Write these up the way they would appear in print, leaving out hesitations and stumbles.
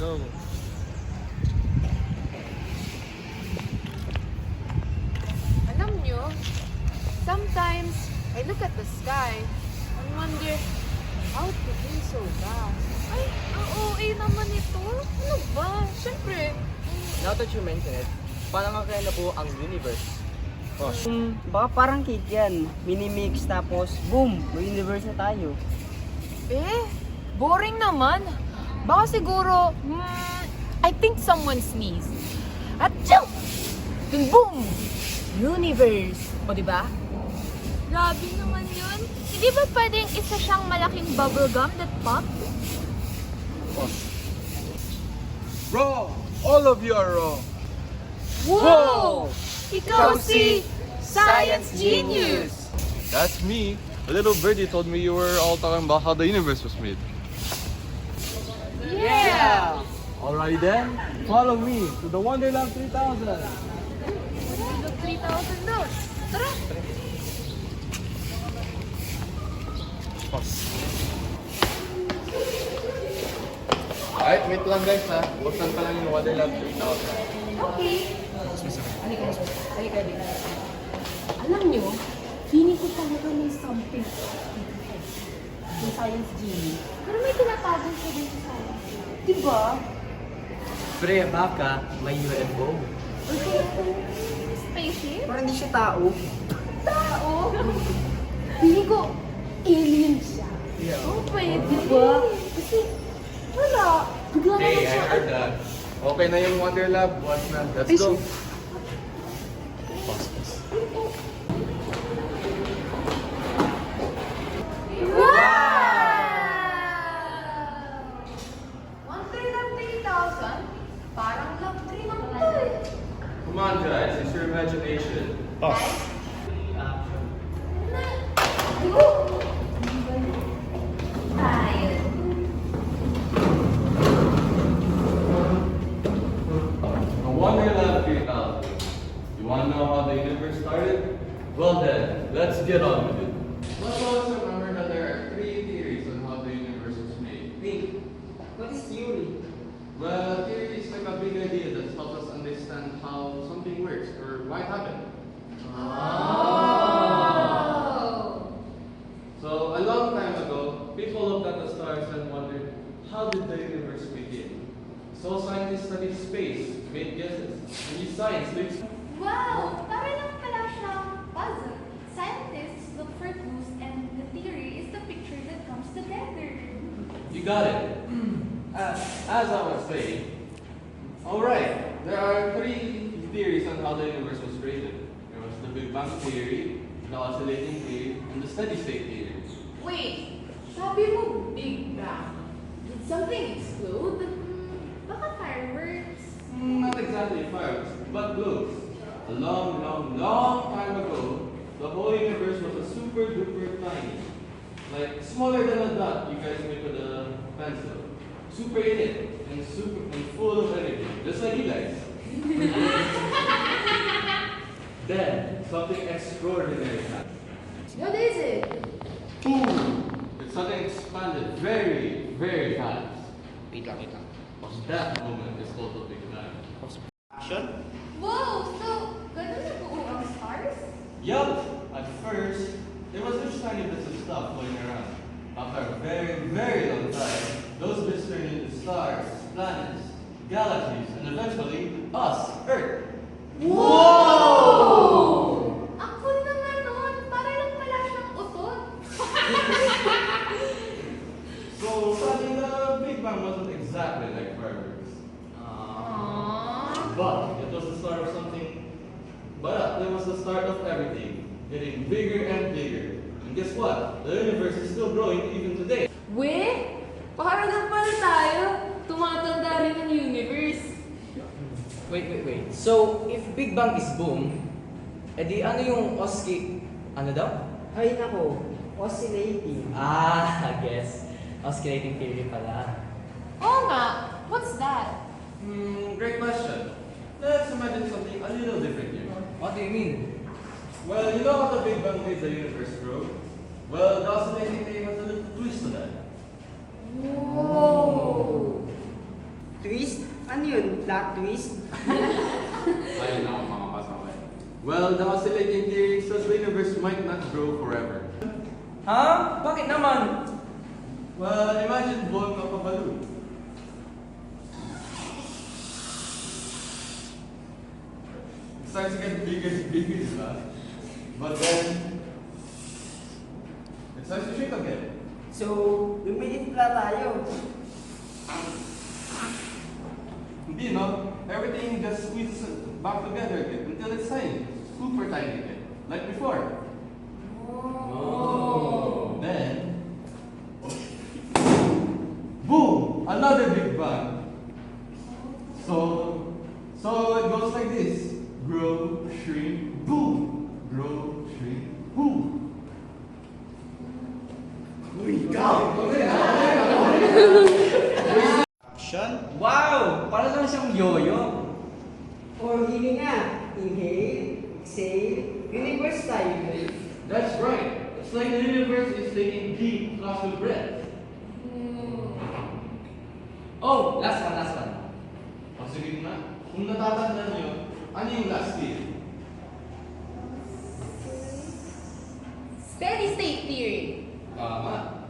go. Alam nyo, sometimes I look at the sky and wonder how it became so vast. Ay, ang OA naman ito. Ano ba? Siyempre. Now that you mention it, paano nga kaya nabuo ang universe? Oh, Baka parang cake yan. Mini-mix tapos boom, may universe na tayo. Boring naman. Baka siguro, I think someone sneezed. At chow! Then boom! Universe. O, diba? Grabe naman yun. Hindi ba pwedeng isa siyang malaking bubblegum that popped? Wrong! All of you are wrong. Whoa! Ikaw si Science Genius! That's me. A little birdie told me you were all talking about how the universe was made. Yeah! Alrighty then, follow me to the Wonderland 3000. Look, 3,000 doon. Tara! Alright, wait lang guys ha. Buksan pa lang yung Wonderland 3000. Okay. Halika dito. Alam nyo, feeling ko talaga may something yung Science Genie. Pero may tinatago siya dito sa akin. Diba? Pre, baka may UFO. Okay, spaceship? Parang hindi siya tao. Tao? Feeling ko, alien siya. Oh, pwede. Diba? Kasi, wala. Bigla naman Hey, I siya. heard that. Okay na yung Wonderlab. What's na? Let's go. One-third of 3,000? Parang love 3 lang ito eh. Come on guys, it's your imagination. A Wonderland 3000. You want to know how the universe started? Well then, let's get on with it. Let's also remember that there are 3 theories on how the universe was made. Wait, what is theory? Well, theory is like a big idea that helps us understand how something works or why it happened. So, a long time ago, people looked at the stars and wondered, how did the universe begin? So scientists studied space, made guesses, and used science to explain. Wow! Para lang pala siyang puzzle. Scientists look for clues and the theory is the picture that comes together. You got it. As I was saying, alright, there are 3 theories on how the universe was created. There was the Big Bang theory, the oscillating theory, and the steady state theory. Wait, sabi mo Big Bang. Did something explode? Baka fireworks? Not exactly fireworks, but globes. A long, long, long time ago, the whole universe was a super duper tiny. Like smaller than a dot you guys make with a pencil. Super in it and super and full of energy, just like you guys. Then something extraordinary happened. What is it? Boom! And something expanded very, very fast. Wait lang. That moment is called the Big Bang. Action? Wow! So, ganun na buo ang stars? Yup! At first, there was this tiny bits of stuff floating around. After a very, very long time, those bits turned into stars, planets, galaxies, and eventually, us, Earth. Whoa! Ang cool naman nun! Para lang pala siyang utot. So, sadly, the Big Bang wasn't exactly like fireworks. But it was the start of something. But it was the start of everything, getting bigger and bigger. And guess what? The universe is still growing even today. We? Para lang pala tayo. Tumatanda rin ang universe. Wait. So, if Big Bang is boom, edi ano yung ano daw? Ay nako, oscillating. I guess. Oscillating theory pala. Oo nga! What's that? Great question. Let's imagine something a little different here. What do you mean? Well, you know how the Big Bang made the universe grow? Well, the oscillating theory has a little twist to that. Whoa! Twist? Ano yun? Plot twist? Ayun ako mga kasabay. Well, the oscillating theory says the universe might not grow forever. Ha? Bakit naman? Well, imagine blowing up a balloon. It starts to get bigger and bigger, diba? But then, it starts to shrink again. So, lumiit pala tayo. Hindi, no? Everything just squeezes back together again until it's tiny, super tiny again, like before. Oh. Then, boom! Another big bang. So it goes like this: grow, shrink, boom. Grow, shrink, boom. Action. Wow! Para lang siyang yoyo. Or hininga. Inhale, exhale, universe style. That's right. It's like the universe is taking deep, fluid breath. Oh, last one. O sige na, kung natatandaan nyo, ano yung last year? Steady state theory. Tama.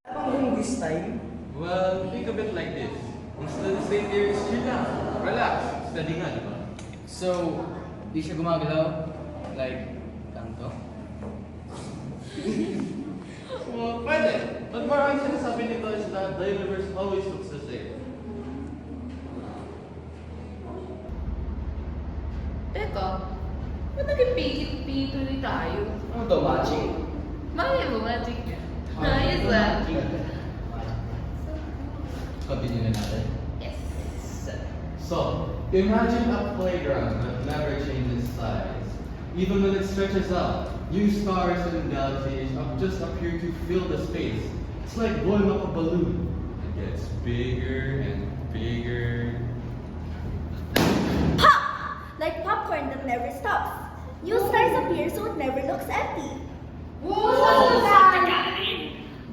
Ano bang this time? Well, think of it like this. Instead of state here is chill lang. Relax. Steady nga, di ba? So, di siya gumagalaw? Like, ganito? Well, pwede. But more ang sinasabi nito is that the universe always looks the same. Teka, ba't naging pigit-pituloy tayo? Ano to, magic? Mali mo, magic yan. Ayos ah. Continue na natin. Yes. So, imagine a playground that never changes size. Even when it stretches out, new stars and galaxies just appear to fill the space. It's like blowing up a balloon. It gets bigger and bigger. Pop! Like popcorn that never stops. New stars appear so it never looks empty.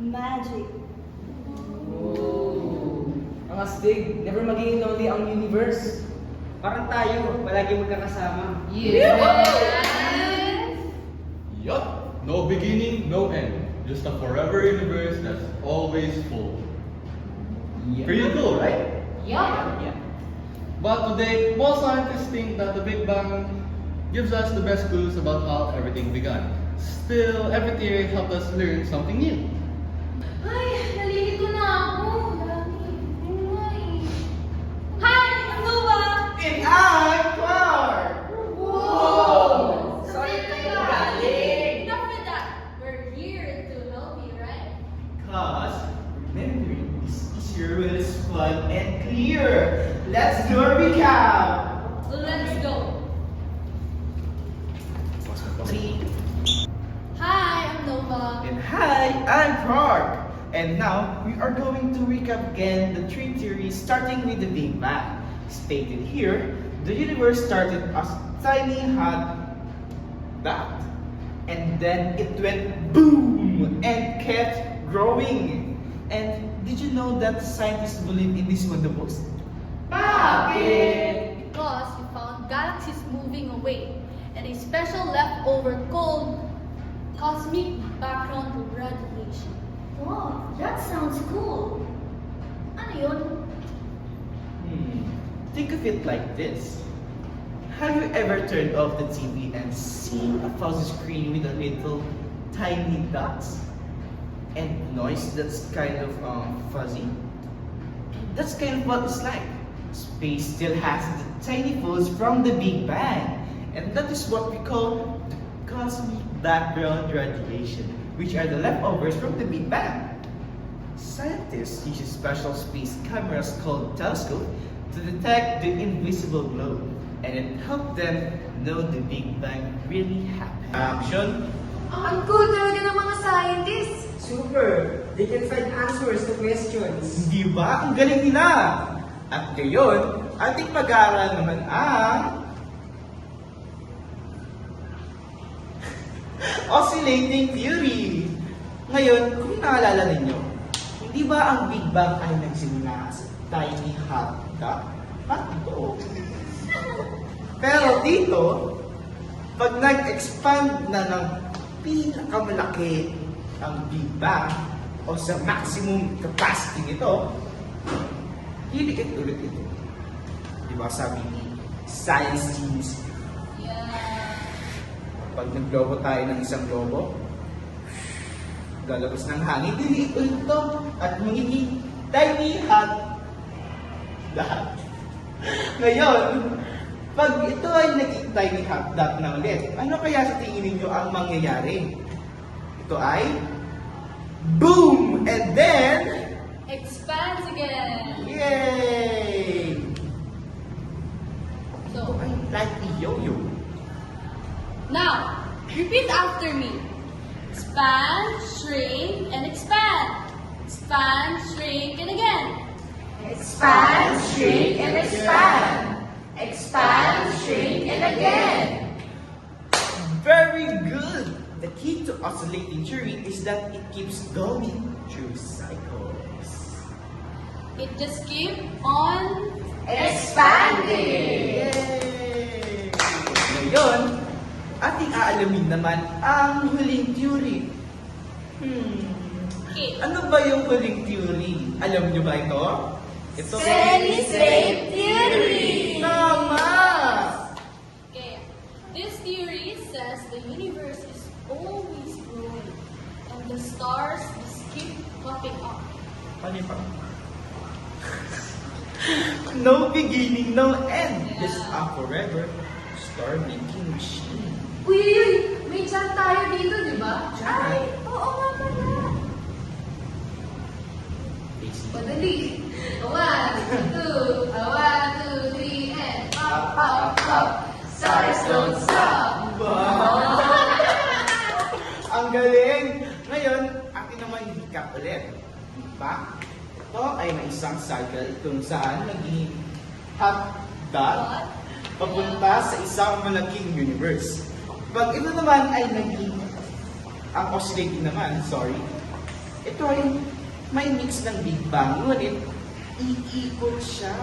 Magic. Ang astig, never magiging lonely ang universe. Parang tayo, palagi magkakasama. Yes! Yup, no beginning, no end. Just a forever universe that's always full. Pretty cool, right? Yeah. But today, most scientists think that the Big Bang gives us the best clues about how everything began. Still, every theory helped us learn something new. Ay, nalilito na ako. Dami. Hi, ano ba? And I'm Clark! Whoa! Sorry kayo kayo galing. Enough with that. We're here to help you, right? Cause remembering is easier when it's fun and clear. Let's do a recap. Let's go. 3 Hi, I'm Nova. and hi, I'm Clark. And now we are going to recap again the three theories starting with the Big Bang. Stated here, the universe started as tiny hot dot, and then it went boom and kept growing. And did you know that scientists believe in this one the most? Because we found galaxies moving away and a special leftover called cosmic background radiation. Wow, that sounds cool. Ano yun? Think of it like this. Have you ever turned off the TV and seen a fuzzy screen with a little tiny dots and noise that's kind of fuzzy? That's kind of what it's like. Space still has the tiny fuzz from the Big Bang, and that is what we call the cosmic background radiation, which are the leftovers from the Big Bang. Scientists use special space cameras called telescopes to detect the invisible glow, and it helped them know the Big Bang really happened. Action! Ang cool talaga ng mga scientists! Super! They can find answers to questions. Di ba? Ang galing nila! At ngayon, ating pag-aaral naman ang oscillating theory. Ngayon, kung naalala ninyo, kung Di ba ang Big Bang ay nagsimula sa tiny hot dot? Totoo. Pero dito, pag nag-expand na ng pinakamalaki ang Big Bang o sa maximum capacity nito, hiliit ulit ito. Di ba sabi ni Science Teams, pag naglobo tayo ng isang globo, lalabas ng hangin, diliit ulit ito at magiging tiny hot dot. Ngayon, pag ito ay naging tiny hot dot na ulit, ano kaya sa tingin ninyo ang mangyayari? Ito ay boom! And then, Expands again. yay! Ito So, ay like a yo-yo. now, repeat after me. Expand, shrink, and expand. Expand, shrink, and again. Expand, shrink, and expand. Expand, shrink, and again. Very good! The key to oscillating theory is that it keeps going through cycles. It just keep on. Expanding. Yay! Ngayon, ating aalamin naman ang huling theory. Okay. Ano ba yung huling theory? Alam nyo ba ito? Ito Steady state theory. Tama! Okay. This theory says the universe is always growing and the stars just keep popping up. Ano pa? No beginning, no end. Just a forever star-making machine. Uy! May chat tayo dito, di ba? Ay, oo nga pala. Basic. Madali. 1, 2, 3, and pop, pop, pop. Stars don't stop. Wow! Ang galing! Ngayon, akin naman recap ulit. Diba? Ito ay may isang cycle kung saan naging hot dot papunta sa isang malaking universe. Pag ito naman ay naging ang oscillating naman, sorry, ito ay may mix ng Big Bang, ngunit iikot siya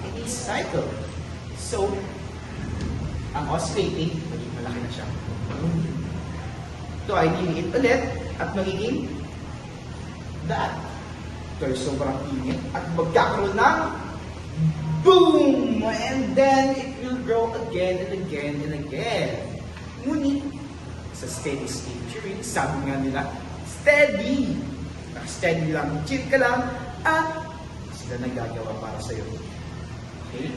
in a cycle. So, ang oscillating, magiging malaki na siya. Ito ay liliit ulit at magiging dot. Ito ay sobrang init at magkakaroon ng boom! And then it will grow again and again and again. Ngunit, sa steady state theory, sabi nga nila, steady! Steady lang, chill ka lang, at sila nagagawa para sa'yo. Okay?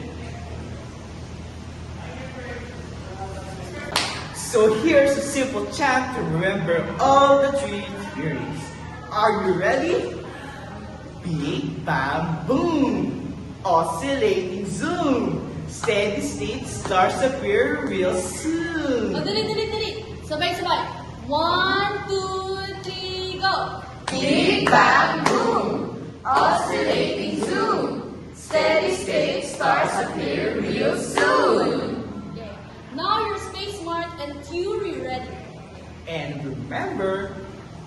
So here's a simple chant to remember all the three theories. Are you ready? Big Bang Boom! Oscillating Zoom! Steady state stars appear real soon! Dali. Sabay. 1, 2, 3, go! Big Bang Boom. Oscillating Zoom. Steady state stars appear real soon. Okay. Now you're space smart and theory ready. And remember,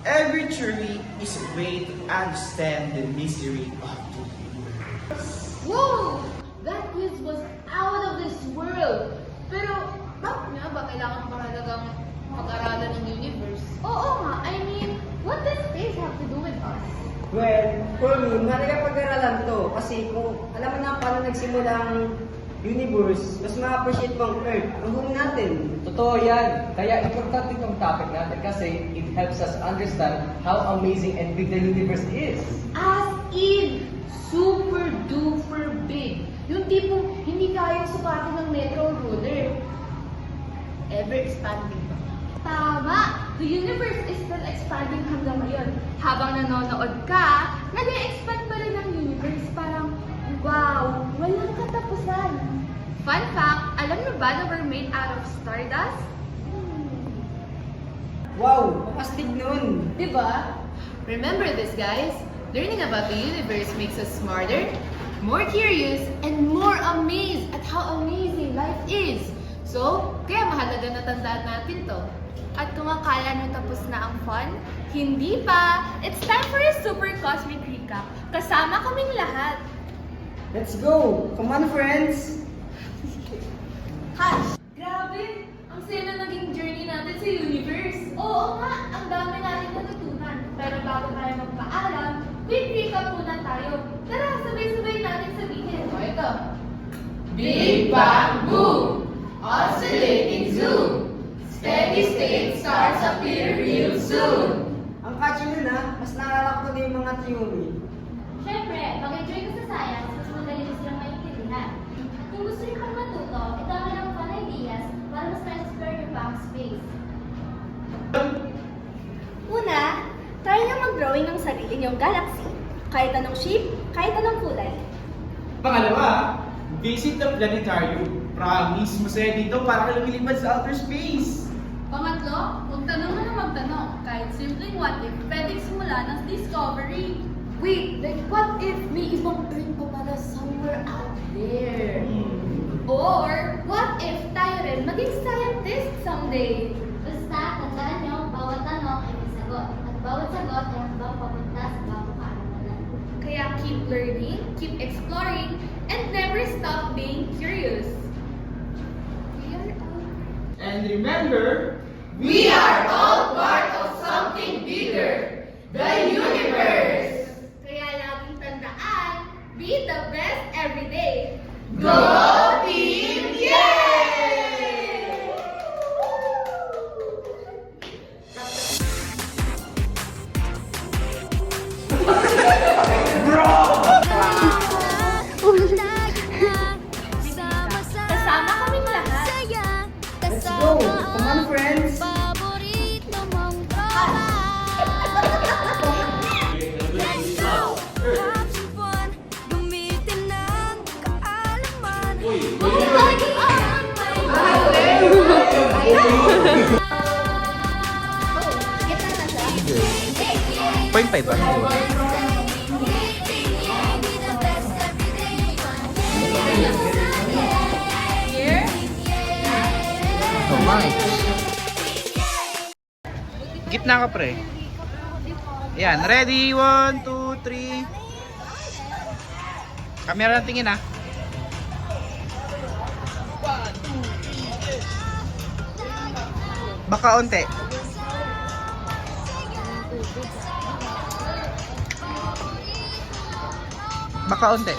every theory is a way to understand the mystery of the universe. Whoa! That quiz was out of this world. Pero, bakit nga ba kailangan pa talagang pag-aralan ng universe? Oo nga, I mean, what does space have to do with us? Well, for me, mahalaga pag-aralan to kasi kung alam mo na paano nagsimula ang universe, mas ma-appreciate mo ang Earth, ang home natin. Totoo yan. Kaya importante itong topic natin kasi it helps us understand how amazing and big the universe is. As in, super duper big. Yung tipong hindi kayang sukatin ng metro ruler. Ever expanding ba? Tama! The universe is still expanding hanggang ngayon. Habang nanonood ka, nag-expand pa rin ang universe. Parang, wow, walang katapusan. Fun fact, alam mo ba na we're made out of stardust? Wow, pakastig nun. Diba? Remember this, guys. Learning about the universe makes us smarter, more curious, and more amazed at how amazing life is. So, kaya mahalaga na tandaan natin to. At kung akala nyo tapos na ang fun, hindi pa! It's time for a super cosmic recap. Kasama kaming lahat. Let's go! Come on, friends! Hush! Grabe! Ang saya na naging journey natin sa universe. Oo nga, ang dami natin natutunan. Pero bago tayo magpaalam, quick recap muna tayo. Tara, sabay-sabay natin sabihin. O, ito. Big Bang Boom! Oscillating Zoom! Steady state stars appear real soon! Ang catchy nun mas naalala ko na yung mga theory. Siyempre, mag-enjoy ka sa science, mas madali mo silang maintindihan. Kung gusto niyo pang matuto, ito ang ilang fun ideas para mas ma-explore niyo pa ang space. Una, try niyo mag-drawing ng sarili niyong galaxy. Kahit anong shape, kahit anong kulay. Pangalawa, visit the planetarium. Promise, masaya dito para ka lumilipad sa outer space. Pangatlo, magtanong na magtanong. Kahit simpleng what if, pwedeng simula ng discovery. Wait, like what if may ibang Earth pa pala somewhere out there? Or, what if tayo rin maging scientist someday? Basta, tandaan niyo, bawat tanong ay may sagot. At bawat sagot ay hanggang papunta sa bagong kaalaman. Kaya keep learning, keep exploring, and never stop being curious. We are all... And remember, We are all part of something bigger, the universe! Kaya laging tandaan, be the best every day. Go Team Yay! Kasama kaming lahat. Let's go! Come on, friends! Point 5 ba? Here, Oh my. Gitna ka pre. Yan, ready? 1, 2, 3. Kamera ng tingin ah. Baka unti. Baka unti.